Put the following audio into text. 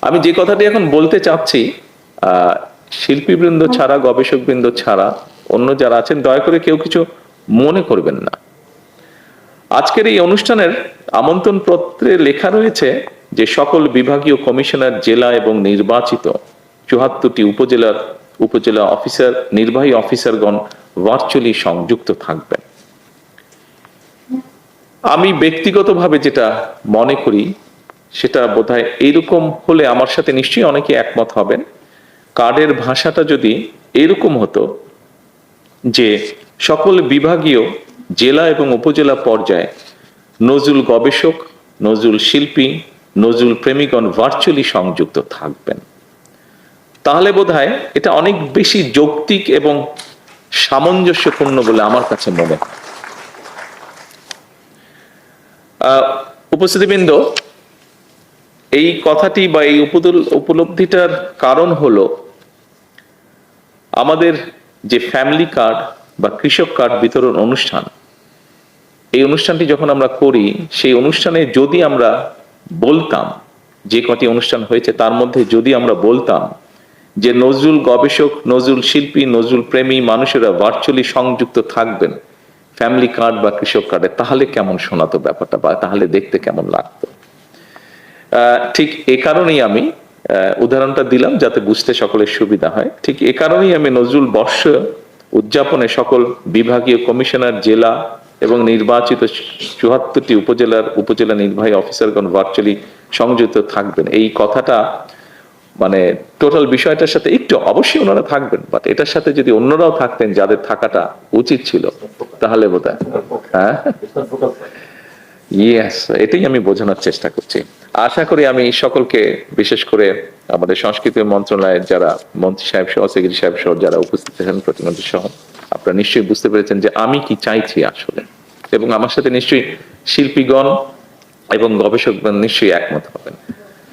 আমি যে কথাটি এখন বলতে চাচ্ছি, শিল্পীবৃন্দ ছাড়া, গবেষকবৃন্দ ছাড়া অন্য যারা আছেন দয়া করে কেউ কিছু মনে করবেন না। আজকের এই অনুষ্ঠানের আমন্ত্রণ পত্রে লেখা রয়েছে যে সকল বিভাগীয় কমিশনার, জেলা এবং নির্বাচিত ৭৪টি উপজেলা অফিসার, নির্বাহী অফিসারগণ ভার্চুয়ালি সংযুক্ত থাকবেন। আমি ব্যক্তিগতভাবে যেটা মনে করি সেটা বোধহয় এইরকম হলে আমার সাথে নিশ্চয়ই অনেকে একমত হবেন। কার্ডের ভাষাটা যদি এরকম হতো যে সকল বিভাগীয়, জেলা এবং উপজেলা পর্যায়ে নজরুল গবেষক, নজরুল শিল্পী, নজরুল প্রেমিকগণ ভার্চুয়ালি সংযুক্ত থাকবেন, তাহলে বোধহয় এটা অনেক বেশি যৌক্তিক এবং সামঞ্জস্যপূর্ণ বলে আমার কাছে মনে হয়। উপস্থিতিবৃন্দ, এই কথাটি বা এই উপলব্ধিটার কারণ হলো আমাদের যে ফ্যামিলি কার্ড বা কৃষক কার্ড বিতরণ অনুষ্ঠান, এই অনুষ্ঠানটি যখন আমরা করি, সেই অনুষ্ঠানে যদি আমরা বলতাম, যে কটি অনুষ্ঠান হয়েছে তার মধ্যে যদি আমরা বলতাম যে নজরুল গবেষক, নজরুল শিল্পী, নজরুল প্রেমী মানুষেরা ভার্চুয়ালি সংযুক্ত থাকবেন ফ্যামিলি কার্ড বা কৃষক কার্ডে, তাহলে কেমন শোনাতো ব্যাপারটা, বা তাহলে দেখতে কেমন লাগতো। ঠিক এ কারণেই আমি উদাহরণটা দিলাম যাতে বুঝতে সকলের সুবিধা হয়। ঠিক এ কারণেই আমি নজরুল বর্ষ উদযাপনে সকল বিভাগীয় কমিশনার, জেলা এবং নির্বাচিত ৭৪টি উপজেলা নির্বাহী অফিসারগণ ভার্চুয়ালি সংযুক্ত থাকবেন, এই কথাটা মানে টোটাল বিষয়টার সাথে একটু, অবশ্যই ওনারা থাকবেন, বাট এটার সাথে যদি অন্যরাও থাকতেন যাদের থাকাটা উচিত ছিল, তাহলে বোধহয় হ্যাঁ, ইয়েস, এটাই আমি বোঝানোর চেষ্টা করছি। আশা করি আমি সকলকে, বিশেষ করে আমাদের সংস্কৃতি মন্ত্রণালয়ের যারা মন্ত্রী সাহেব সহ, সেক্রেটারি সাহেব সহ যারা উপস্থিত আছেন, প্রতিমন্ত্রী সহ, আপনারা নিশ্চয়ই বুঝতে পেরেছেন যে আমি কি চাইছি আসলে, এবং আমার সাথে নিশ্চয়ই শিল্পীগণ এবং গবেষকগণ নিশ্চয়ই একমত হবেন।